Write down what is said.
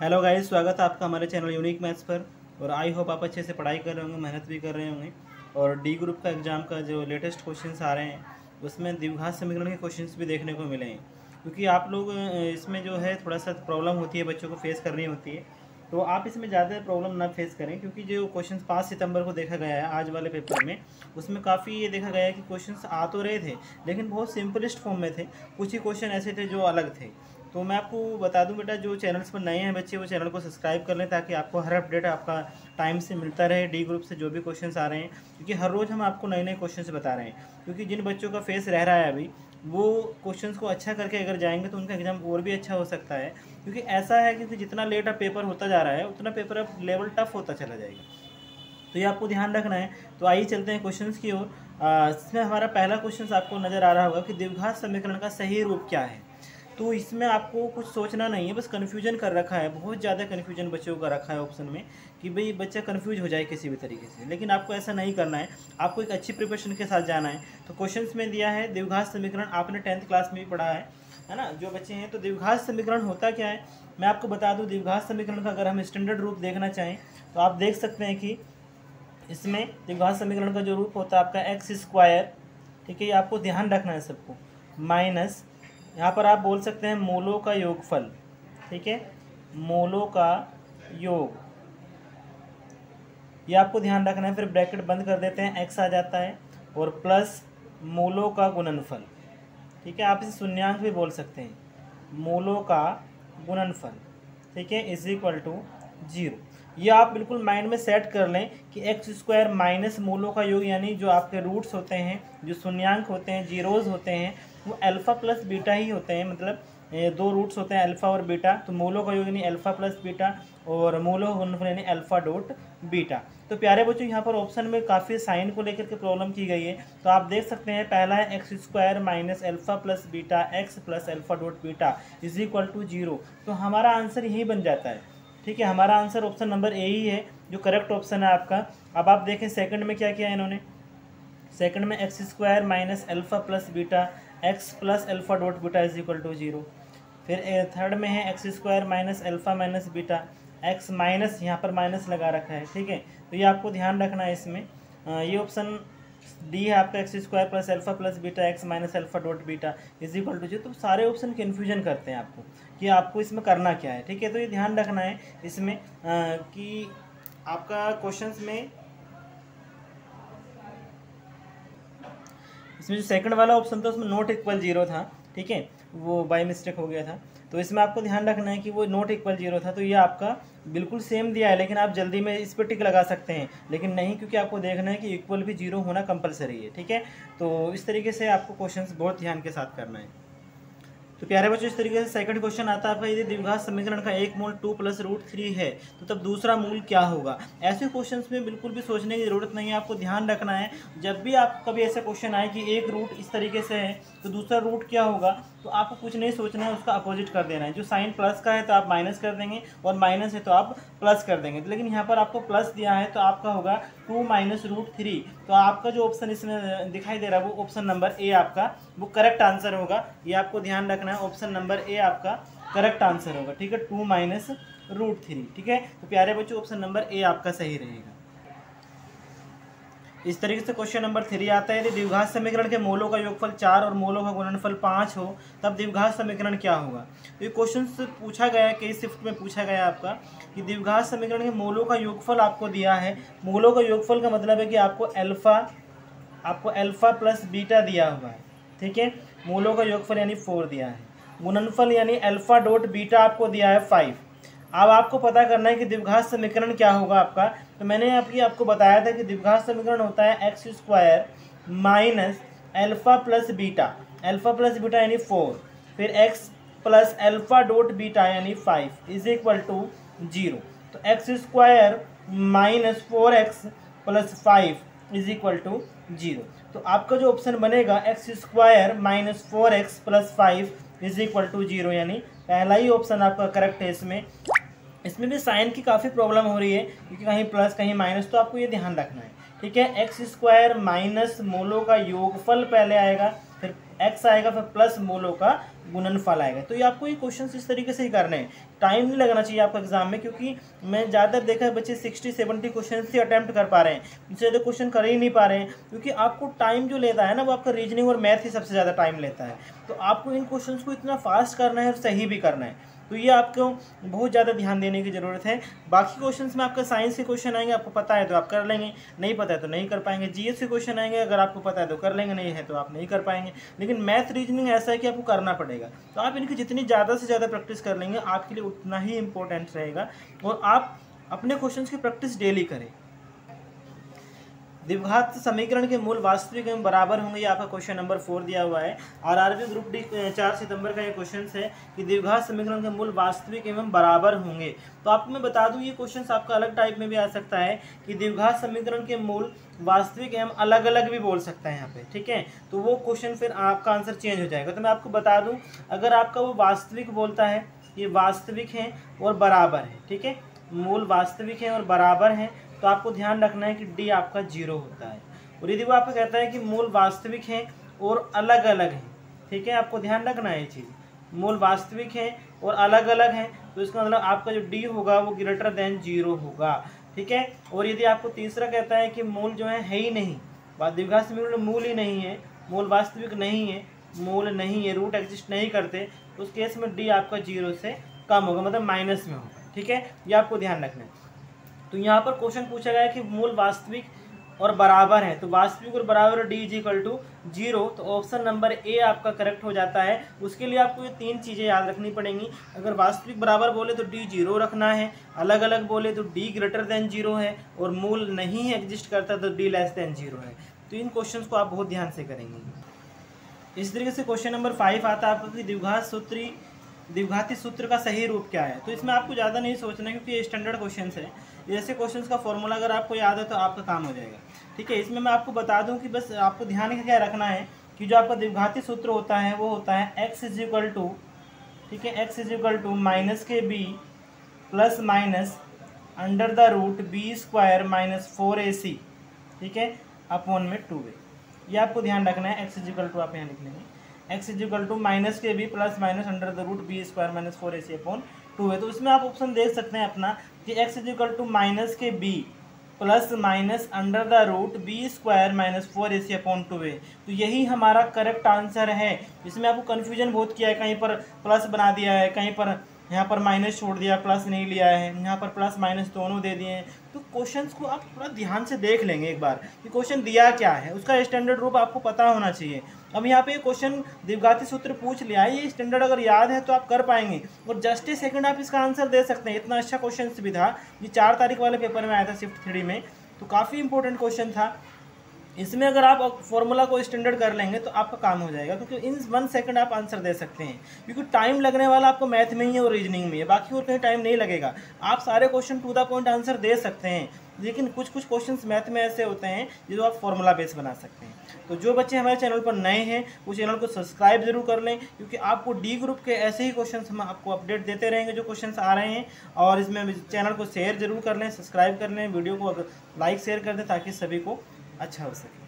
Hello guys, स्वागत है आपका हमारे चैनल यूनिक मैथ्स पर। और आई होप आप अच्छे से पढ़ाई कर रहे होंगे, मेहनत भी कर रहे होंगे। और डी ग्रुप का एग्ज़ाम का जो लेटेस्ट क्वेश्चंस आ रहे हैं उसमें द्विघात समीकरण के क्वेश्चंस भी देखने को मिले हैं। क्योंकि आप लोग इसमें जो है थोड़ा सा प्रॉब्लम होती है, बच्चों को फेस करनी होती है। तो आप इसमें ज़्यादा प्रॉब्लम ना फेस करें, क्योंकि जो क्वेश्चन 5 सितंबर को देखा गया है आज वाले पेपर में, उसमें काफ़ी ये देखा गया है कि क्वेश्चंस आ तो रहे थे लेकिन बहुत सिंपलेस्ट फॉर्म में थे। कुछ ही क्वेश्चन ऐसे थे जो अलग थे। तो मैं आपको बता दूं बेटा, जो चैनल्स पर नए हैं बच्चे वो चैनल को सब्सक्राइब कर लें, ताकि आपको हर अपडेट आपका टाइम से मिलता रहे डी ग्रुप से जो भी क्वेश्चंस आ रहे हैं। क्योंकि हर रोज़ हम आपको नए नए क्वेश्चंस बता रहे हैं। क्योंकि जिन बच्चों का फेस रह रहा है अभी, वो क्वेश्चंस को अच्छा करके अगर जाएंगे तो उनका एग्ज़ाम और भी अच्छा हो सकता है। क्योंकि ऐसा है, क्योंकि जितना लेट अब पेपर होता जा रहा है उतना पेपर अब लेवल टफ होता चला जाएगा। तो ये आपको ध्यान रखना है। तो आइए चलते हैं क्वेश्चंस की ओर। इसमें हमारा पहला क्वेश्चन आपको नज़र आ रहा होगा कि द्विघात समीकरण का सही रूप क्या है। तो इसमें आपको कुछ सोचना नहीं है, बस कन्फ्यूजन कर रखा है, बहुत ज़्यादा कन्फ्यूजन बच्चों का रखा है ऑप्शन में कि भाई बच्चा कन्फ्यूज हो जाए किसी भी तरीके से। लेकिन आपको ऐसा नहीं करना है, आपको एक अच्छी प्रिपरेशन के साथ जाना है। तो क्वेश्चंस में दिया है द्विघात समीकरण, आपने 10th क्लास में भी पढ़ा है ना जो बच्चे हैं। तो द्विघात समीकरण होता क्या है मैं आपको बता दूँ। द्विघात समीकरण का अगर हम स्टैंडर्ड रूप देखना चाहें तो आप देख सकते हैं कि इसमें द्विघात समीकरण का जो रूप होता है आपका एक्स स्क्वायर, ठीक है, ये आपको ध्यान रखना है सबको, माइनस यहाँ पर आप बोल सकते हैं मूलों का योगफल, ठीक है, मूलों का योग, ये आपको ध्यान रखना है। फिर ब्रैकेट बंद कर देते हैं, एक्स आ जाता है, और प्लस मूलों का गुणनफल, ठीक है, आप इसे शून्यांक भी बोल सकते हैं, मूलों का गुणनफल, ठीक है, इज इक्वल टू 0। ये आप बिल्कुल माइंड में सेट कर लें कि एक्स स्क्वायर माइनस मूलों का योग, यानी जो आपके रूट्स होते हैं, जो शून्यांक होते हैं, जीरोज़ होते हैं, वो अल्फ़ा प्लस बीटा ही होते हैं। मतलब दो रूट्स होते हैं अल्फ़ा और बीटा, तो मूलों का योग यानी अल्फ़ा प्लस बीटा, और मूलों का गुणनफल यानी अल्फ़ा डॉट बीटा। तो प्यारे बच्चों, यहाँ पर ऑप्शन में काफ़ी साइन को लेकर के प्रॉब्लम की गई है। तो आप देख सकते हैं पहला है x square minus alpha plus beta x plus alpha dot beta is equal to 0। तो हमारा आंसर यही बन जाता है, ठीक है। हमारा आंसर ऑप्शन नंबर ए ही है जो करेक्ट ऑप्शन है आपका। अब आप देखें सेकंड में क्या किया इन्होंने। सेकंड में x square minus alpha plus beta x plus alpha dot beta is equal to 0। फिर थर्ड में है x square minus alpha minus beta x minus, यहाँ पर माइनस लगा रखा है, ठीक है। तो ये आपको ध्यान रखना है इसमें। ये ऑप्शन डी है आपका, x square plus alpha plus beta x minus alpha dot beta is equal to 0। तो सारे ऑप्शन कन्फ्यूजन करते हैं आपको कि आपको इसमें करना क्या है, ठीक है। तो ये ध्यान रखना है इसमें कि आपका क्वेश्चंस में इसमें जो सेकंड वाला ऑप्शन था उसमें नॉट इक्वल 0 था, ठीक है, वो बाय मिस्टेक हो गया था। तो इसमें आपको ध्यान रखना है कि वो नॉट इक्वल 0 था। तो ये आपका बिल्कुल सेम दिया है, लेकिन आप जल्दी में इस पर टिक लगा सकते हैं, लेकिन नहीं, क्योंकि आपको देखना है कि इक्वल भी 0 होना कंपलसरी है, ठीक है। तो इस तरीके से आपको क्वेश्चंस बहुत ध्यान के साथ करना है। तो प्यारे बच्चों, इस तरीके से सेकंड क्वेश्चन आता है आपका, यदि द्विघात समीकरण का एक मूल 2 + √3 है तो तब दूसरा मूल क्या होगा। ऐसे क्वेश्चंस में बिल्कुल भी सोचने की ज़रूरत नहीं है, आपको ध्यान रखना है। जब भी आप कभी ऐसा क्वेश्चन आए कि एक रूट इस तरीके से है तो दूसरा रूट क्या होगा, तो आपको कुछ नहीं सोचना है, उसका अपोजिट कर देना है। जो साइन प्लस का है तो आप माइनस कर देंगे, और माइनस है तो आप प्लस कर देंगे। लेकिन यहाँ पर आपको प्लस दिया है तो आपका होगा 2 - √3। तो आपका जो ऑप्शन इसमें दिखाई दे रहा है वो ऑप्शन नंबर ए आपका वो करेक्ट आंसर होगा। ये आपको ध्यान रखना है, ऑप्शन नंबर ए आपका करेक्ट आंसर होगा, ठीक है, 2 - √3, ठीक है। तो प्यारे बच्चों, ऑप्शन नंबर ए आपका सही रहेगा। इस तरीके से क्वेश्चन नंबर 3 आता है, यदि द्विघात समीकरण के मूलों का योगफल 4 और मूलों का गुणनफल 5 हो तब द्विघात समीकरण क्या होगा। तो ये क्वेश्चन पूछा गया है, कई शिफ्ट में पूछा गया आपका कि द्विघात समीकरण के मूलों का योगफल आपको दिया है। मूलों का योगफल का मतलब है कि आपको अल्फ़ा प्लस बीटा दिया हुआ है, ठीक है। मूलों का योगफल यानी 4 दिया है, गुणनफल यानी अल्फ़ा डॉट बीटा आपको दिया है 5। अब आपको पता करना है कि द्विघात समीकरण क्या होगा आपका। तो मैंने आपको बताया था कि द्विघात समीकरण होता है x square minus alpha plus beta यानी 4, फिर x plus alpha dot beta यानी 5 इज इक्वल टू 0। तो x square minus 4x plus 5 is equal to 0। तो आपका जो ऑप्शन बनेगा x square minus 4x plus 5 is equal to 0, यानी पहला ही ऑप्शन आपका करेक्ट है। इसमें भी साइन की काफ़ी प्रॉब्लम हो रही है, क्योंकि कहीं प्लस कहीं माइनस, तो आपको ये ध्यान रखना है, ठीक है। एक्स स्क्वायर माइनस मूलों का योगफल पहले आएगा, फिर x आएगा, फिर प्लस मूलों का गुणनफल आएगा। तो ये आपको ये क्वेश्चन इस तरीके से ही करने हैं। टाइम नहीं लगना चाहिए आपको एग्जाम में, क्योंकि मैं ज़्यादातर देखा है बच्चे 60-70 क्वेश्चन ही अटैम्प्ट कर पा रहे हैं, इससे ज़्यादा क्वेश्चन कर ही नहीं पा रहे हैं, क्योंकि आपको टाइम जो लेता है ना वो आपका रीजनिंग और मैथ ही सबसे ज़्यादा टाइम लेता है। तो आपको इन क्वेश्चन को इतना फास्ट करना है और सही भी करना है, तो ये आपको बहुत ज़्यादा ध्यान देने की ज़रूरत है। बाकी क्वेश्चंस में आपका साइंस के क्वेश्चन आएंगे, आपको पता है तो आप कर लेंगे, नहीं पता है तो नहीं कर पाएंगे। जीएस के क्वेश्चन आएंगे, अगर आपको पता है तो कर लेंगे, नहीं है तो आप नहीं कर पाएंगे। लेकिन मैथ रीजनिंग ऐसा है कि आपको करना पड़ेगा, तो आप इनकी जितनी ज़्यादा से ज़्यादा प्रैक्टिस कर लेंगे आपके लिए उतना ही इंपॉर्टेंट रहेगा। और आप अपने क्वेश्चन की प्रैक्टिस डेली करें। द्विघात समीकरण के मूल वास्तविक एवं बराबर होंगे, ये आपका क्वेश्चन नंबर 4 दिया हुआ है। आरआरबी ग्रुप डी 4 सितंबर का ये क्वेश्चन है कि द्विघात समीकरण के मूल वास्तविक एवं बराबर होंगे। तो आपको मैं बता दूं ये क्वेश्चन आपका अलग टाइप में भी आ सकता है कि द्विघात समीकरण के मूल वास्तविक एवं अलग अलग भी बोल सकता है यहाँ पे, ठीक है। तो वो क्वेश्चन फिर आपका आंसर चेंज हो जाएगा। तो मैं आपको बता दूँ, अगर आपका वो वास्तविक बोलता है, ये वास्तविक है और बराबर है, ठीक है, मूल वास्तविक है और बराबर है, तो आपको ध्यान रखना है कि डी आपका 0 होता है। और यदि वो आपको कहता है कि मूल वास्तविक है और अलग अलग है, ठीक है, आपको ध्यान रखना है ये चीज़, मूल वास्तविक है और अलग अलग है, तो इसका मतलब आपका जो डी होगा वो ग्रेटर देन 0 होगा, ठीक है। और यदि आपको तीसरा कहता है कि मूल जो है ही नहीं, द्विघात समीकरण में मूल ही नहीं है, मूल वास्तविक नहीं है, मूल नहीं है, रूट एग्जिस्ट नहीं करते, तो उस केस में डी आपका 0 से कम होगा, मतलब माइनस में होगा, ठीक है। ये आपको ध्यान रखना है। तो यहाँ पर क्वेश्चन पूछा गया है कि मूल वास्तविक और बराबर है, तो वास्तविक और बराबर डी इज इक्वल टू 0, तो ऑप्शन नंबर ए आपका करेक्ट हो जाता है। उसके लिए आपको ये 3 चीज़ें याद रखनी पड़ेंगी। अगर वास्तविक बराबर बोले तो डी 0 रखना है, अलग अलग बोले तो डी ग्रेटर देन 0 है, और मूल नहीं एग्जिस्ट करता तो डी लेस देन 0 है। तो इन क्वेश्चन को आप बहुत ध्यान से करेंगे। इस तरीके से क्वेश्चन नंबर 5 आता है आपको कि द्विघाती सूत्र का सही रूप क्या है। तो इसमें आपको ज़्यादा नहीं सोचना है, क्योंकि ये स्टैंडर्ड क्वेश्चन है। जैसे क्वेश्चंस का फॉर्मूला अगर आपको याद है तो आपका काम हो जाएगा, ठीक है। इसमें मैं आपको बता दूं कि बस आपको ध्यान क्या रखना है कि जो आपका द्विघाती सूत्र होता है वो होता है x इज इक्वल टू, ठीक है, x is equal to minus के b plus minus under the root b square minus 4ac, ठीक है, अपॉन में 2a। ये आपको ध्यान रखना है। x इज इक्वल टू आप यहाँ लिख लेंगे, x is equal to minus के b plus minus under the root b square minus 4ac upon 2a। तो इसमें आप ऑप्शन देख सकते हैं अपना कि x is equal to minus के b plus minus under the root b square minus 4ac upon 2a। तो यही हमारा करेक्ट आंसर है। इसमें आपको कन्फ्यूजन बहुत किया है, कहीं पर प्लस बना दिया है, कहीं पर यहाँ पर माइनस छोड़ दिया, प्लस नहीं लिया है, यहाँ पर प्लस माइनस दोनों दे दिए हैं। तो क्वेश्चंस को आप थोड़ा ध्यान से देख लेंगे एक बार कि क्वेश्चन दिया क्या है, उसका स्टैंडर्ड रूप आपको पता होना चाहिए। अब यहाँ पे क्वेश्चन द्विघाती सूत्र पूछ लिया है, ये स्टैंडर्ड अगर याद है तो आप कर पाएंगे, और जस्ट ए सेकंड आप इसका आंसर दे सकते हैं। इतना अच्छा क्वेश्चन भी था, ये 4 तारीख वाले पेपर में आया था शिफ्ट 3 में, तो काफ़ी इंपॉर्टेंट क्वेश्चन था। इसमें अगर आप फॉर्मूला को स्टैंडर्ड कर लेंगे तो आपका काम हो जाएगा, क्योंकि इन 1 सेकंड आप आंसर दे सकते हैं। क्योंकि टाइम लगने वाला आपको मैथ में ही है और रीजनिंग में है, बाकी और कहीं टाइम नहीं लगेगा। आप सारे question to the point answer दे सकते हैं, लेकिन कुछ कुछ क्वेश्चंस मैथ में ऐसे होते हैं जो आप फॉर्मूला बेस बना सकते हैं। तो जो बच्चे हमारे चैनल पर नए हैं वो चैनल को सब्सक्राइब जरूर कर लें, क्योंकि आपको डी ग्रुप के ऐसे ही क्वेश्चंस हम आपको अपडेट देते रहेंगे जो क्वेश्चंस आ रहे हैं। और इसमें चैनल को शेयर जरूर कर लें, सब्सक्राइब कर लें, वीडियो को लाइक शेयर कर दें ताकि सभी को अच्छा हो सके।